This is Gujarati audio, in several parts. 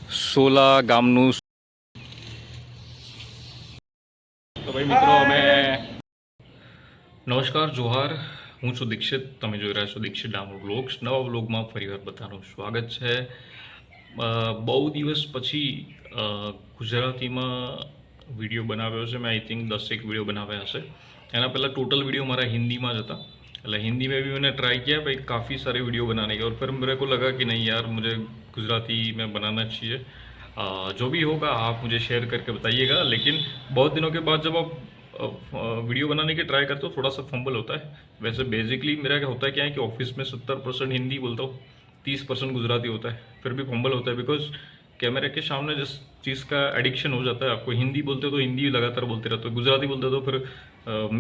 સોલા ગામનું તો ભાઈ મિત્રો અમે નમસ્કાર જોહાર, હું છું દીક્ષિત. તમે જોઈ રહ્યા છો દીક્ષિત ડામોર વ્લોગ્સ. નવા વ્લોગમાં ફરીવાર બધાનું સ્વાગત છે. બહુ દિવસ પછી ગુજરાતીમાં વિડીયો બનાવ્યો છે. મેં આઈ થિંક 10 वीडियो बनाया हसे. एना पहला टोटल वीडियो हमारा हिंदी में था. मतलब हिंदी में भी मैंने ट्राई किया भाई काफ़ी सारे वीडियो बनाने के, और फिर मेरे को लगा कि नहीं यार मुझे गुजराती में बनाना चाहिए. जो भी होगा आप मुझे शेयर करके बताइएगा. लेकिन बहुत दिनों के बाद जब आप वीडियो बनाने की ट्राई करते हो थोड़ा सा फंबल होता है. वैसे बेसिकली मेरा क्या होता है, क्या है कि ऑफिस में 70% हिंदी बोलता हूँ, 30% गुजराती होता है. फिर भी फंबल होता है बिकॉज कैमरे के सामने जिस चीज़ का एडिक्शन हो जाता है, आपको हिंदी बोलते हो तो हिंदी लगातार बोलते रहते हो, गुजराती बोलते हो तो फिर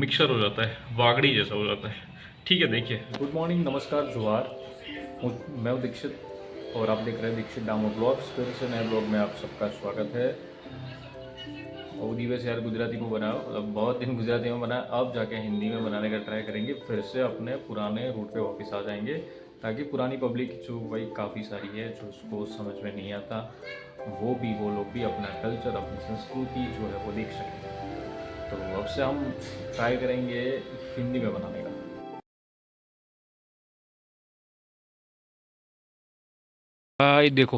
मिक्सर हो जाता है, वागड़ी जैसा हो जाता है. ठीक है, देखिए. गुड मॉर्निंग, नमस्कार, जोहार. मैं हूँ दीक्षित और आप देख रहे हैं दीक्षित डामोर ब्लॉग्स. फिर से नए ब्लॉग में आप सबका स्वागत है. बहुत दिवस यार गुजराती में बनाओ, मतलब बहुत दिन गुजराती में बनाया, अब जाके हिंदी में बनाने का ट्राई करेंगे. फिर से अपने पुराने रूट पे वापस आ जाएंगे, ताकि पुरानी पब्लिक जो भाई काफ़ी सारी है जो उसको समझ में नहीं आता, वो लोग भी अपना कल्चर, अपनी संस्कृति जो है वो देख सकें. तो अब से हम ट्राई करेंगे हिंदी में बनाने का. भाई देखो,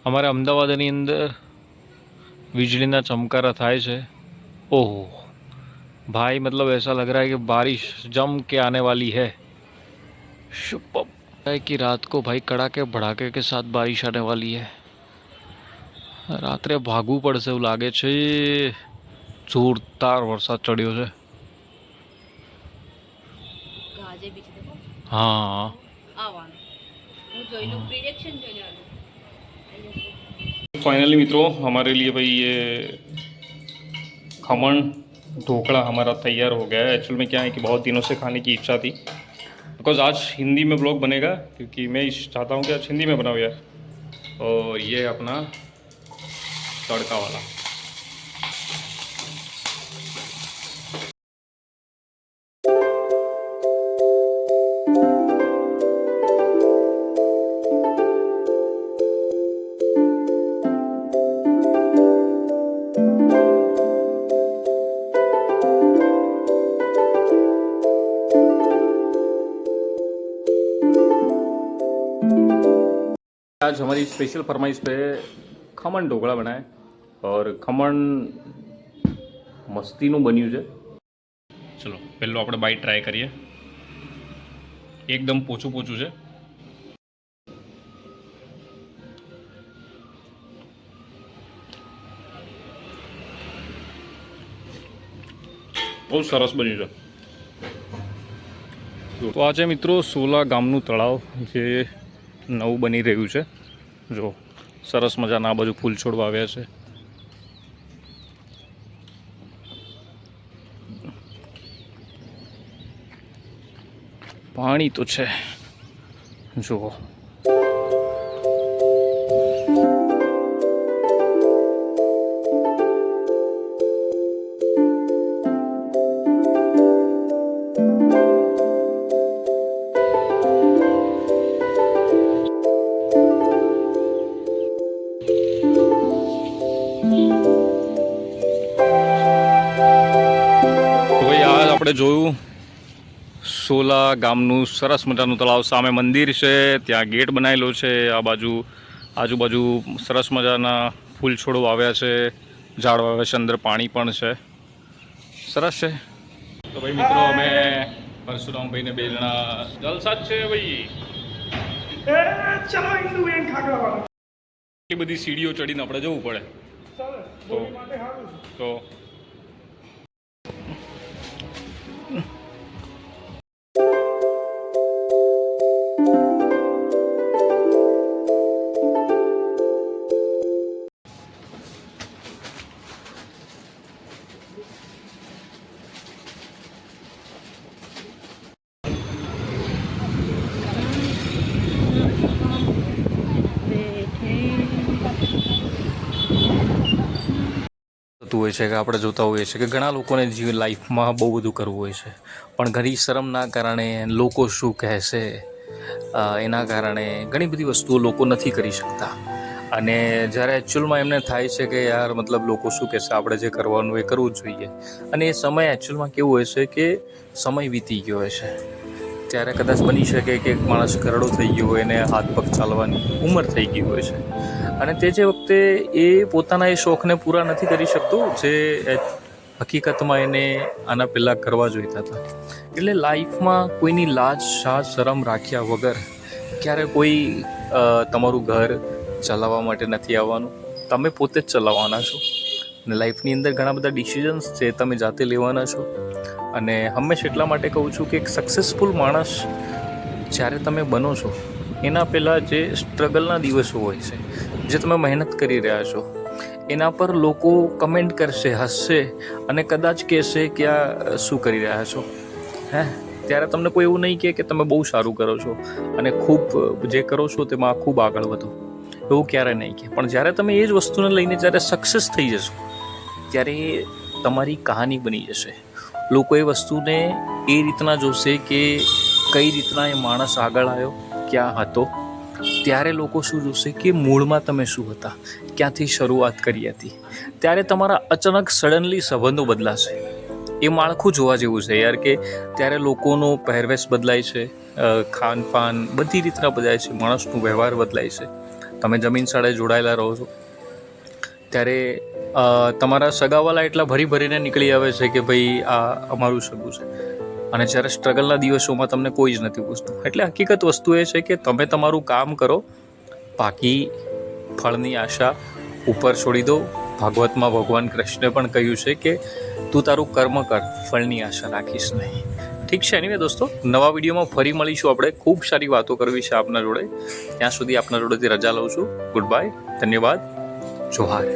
हमारे अमदावादની અંદર વીજળીના ચમકારા થાય છે. ओहो भाई, मतलब ऐसा लग रहा है कि बारिश जम के आने वाली है. सुपर है कि रात को भाई कड़ाके भड़ाके के साथ बारिश आने वाली है. रात्रे भागવું પડશે એવું લાગે છે. જોરદાર વરસાદ ચડ્યો છે. हाँ फाइनली मित्रों, हमारे लिए भाई ये खमण ढोकला हमारा तैयार हो गया है. एक्चुअल में क्या है कि बहुत दिनों से खाने की इच्छा थी, बिकॉज आज हिंदी में ब्लॉग बनेगा, क्योंकि मैं चाहता हूँ कि आज हिंदी में बनाऊँ यार. और ये अपना तड़का वाला. आज हमारी स्पेशल फरमाइश पे खमण ढोकળા बनाए, और खमण મસ્તીનું બન્યું છે. ચલો પહેલો આપણે બાઈટ ટ્રાય કરીએ. એકદમ પોચું પોચું છે. બહુ સરસ બન્યું છે. તો આજે મિત્રો સોલા ગામનું તળાવ જે નવું બની રહ્યું છે. જો સરસ મજાના આ બાજુ ફૂલ છોડવા આવ્યા છે. પાણી તો છે, જુઓ. આપણે જોયું સોલા ગામનું સરસ મજાનું તળાવ. સામે મંદિર છે, ત્યાં ગેટ બનાવેલો છે. આ બાજુ આજુબાજુ સરસ મજાના ફૂલ છોડો આવ્યા છે, ઝાડવા આવ્યા છે, અંદર પાણી પણ છે. સરસ છે. તો ભાઈ મિત્રો, અમે પરશુરામભાઈને બે જણા જલસા જ છે ભાઈ. એટલી બધી સીડીઓ ચડીને આપણે જવું પડે તો હોય છે કે આપણે જોતા હોઈએ છીએ કે ઘણા લોકોને જીવન લાઈફમાં બહુ બધું કરવું હોય છે, પણ ઘણી શરમના કારણે, લોકો શું કહેશે એના કારણે ઘણી બધી વસ્તુઓ લોકો નથી કરી શકતા. અને જ્યારે એકચ્યુઅલમાં એમને થાય છે કે યાર મતલબ લોકો શું કહેશે, આપણે જે કરવાનું એ કરવું જ જોઈએ, અને એ સમય એકચ્યુઅલમાં કેવું હોય છે કે સમય વીતી ગયો હોય છે. ત્યારે કદાચ બની શકે કે એક માણસ ઘરડો થઈ ગયો હોય અને હાથ પગ ચાલવાની ઉંમર થઈ ગઈ હોય છે, અને તે જે વખતે એ પોતાના એ શોખને પૂરા નથી કરી શકતો જે હકીકતમાં એને આના પહેલાં કરવા જોઈતા હતા. એટલે લાઈફમાં કોઈની લાજ શાહ શરમ રાખ્યા વગર ક્યારે કોઈ તમારું ઘર ચલાવવા માટે નથી આવવાનું. તમે પોતે જ ચલાવવાના છો, અને લાઈફની અંદર ઘણા બધા ડિસિઝન્સ છે તમે જાતે લેવાના છો. અને હંમેશા એટલા માટે કહું છું કે એક સક્સેસફુલ માણસ જ્યારે તમે બનો છો એના પહેલાં જે સ્ટ્રગલના દિવસો હોય છે, જે તમે મહેનત કરી રહ્યા છો, એના પર લોકો કમેન્ટ કરશે, હસશે અને કદાચ કહેશે કે આ શું કરી રહ્યા છો ત્યારે તમને કોઈ એવું નહીં કહે કે તમે બહુ સારું કરો છો અને ખૂબ જે કરો છો તેમાં ખૂબ આગળ વધો, એવું ક્યારે નહીં કહે. પણ જ્યારે તમે એ જ વસ્તુને લઈને જ્યારે સક્સેસ થઈ જશો ત્યારે એ તમારી કહાની બની જશે. લોકો એ વસ્તુને એ રીતના જોશે કે કઈ રીતના એ માણસ આગળ આવ્યો, ક્યાં હતો. ત્યારે લોકો શું જોશે કે મૂળમાં તમે શું હતા, ક્યાંથી શરૂઆત કરી હતી. ત્યારે તમારા અચાનક સડનલી સંબંધો બદલાશે. એ માળખું જોવા જેવું છે યાર, કે ત્યારે લોકોનો પહેરવેશ બદલાય છે, ખાનપાન બધી રીતના બદલાય છે, માણસનો વ્યવહાર બદલાય છે. તમે જમીન સાથે જોડાયેલા રહો છો ત્યારે તમારા સગાવાલા એટલા ભરીને નીકળી આવે છે કે ભાઈ આ અમારું સગું છે, અને જ્યારે સ્ટ્રગલના દિવસોમાં તમને કોઈ જ નથી પૂછતું. એટલે હકીકત વસ્તુ એ છે કે તમે તમારું કામ કરો, બાકી ફળની આશા ઉપર છોડી દો. ભાગવતમાં ભગવાન કૃષ્ણે પણ કહ્યું છે કે તું તારું કર્મ કર, ફળની આશા રાખીશ નહીં. ઠીક છે. એનીવે દોસ્તો, નવા વિડીયોમાં ફરી મળીશું. આપણે ખૂબ સારી વાતો કરવી છે આપના જોડે. ત્યાં સુધી આપના જોડેથી રજા લઉં છું. ગુડ બાય, ધન્યવાદ, જોહાર.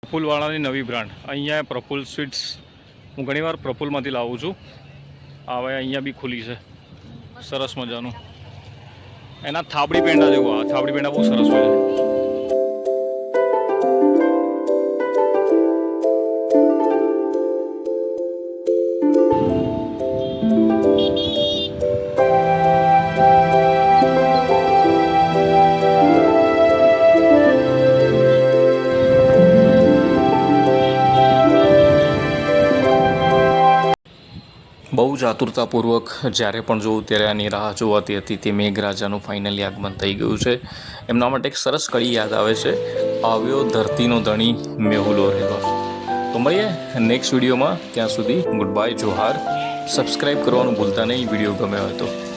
પ્રફુલવાળાની નવી બ્રાન્ડ અહીંયા પ્રફુલ સ્વીટ્સ. હું ઘણીવાર પ્રફુલમાંથી લાવું છું. હવે અહીંયા બી ખુલી છે, સરસ મજાનું. એના થાબડી પેંડા જેવું, આ થાબડી પેંડા બહુ સરસ હોય છે. બહુ જ આતુરતાપૂર્વક જ્યારે પણ જોઉં ત્યારે આની રાહ જોવાતી હતી. તે મેઘરાજાનું ફાઇનલી આગમન થઈ ગયું છે. એમના માટે એક સરસ કડી યાદ આવે છે, આવ્યો ધરતીનો ધણી મેહુલો રેલો. તો મળીએ નેક્સ્ટ વિડીયોમાં. ત્યાં સુધી ગુડ બાય, જોહાર. સબસ્ક્રાઈબ કરવાનું ભૂલતા નહીં વિડીયો ગમ્યો હોય તો.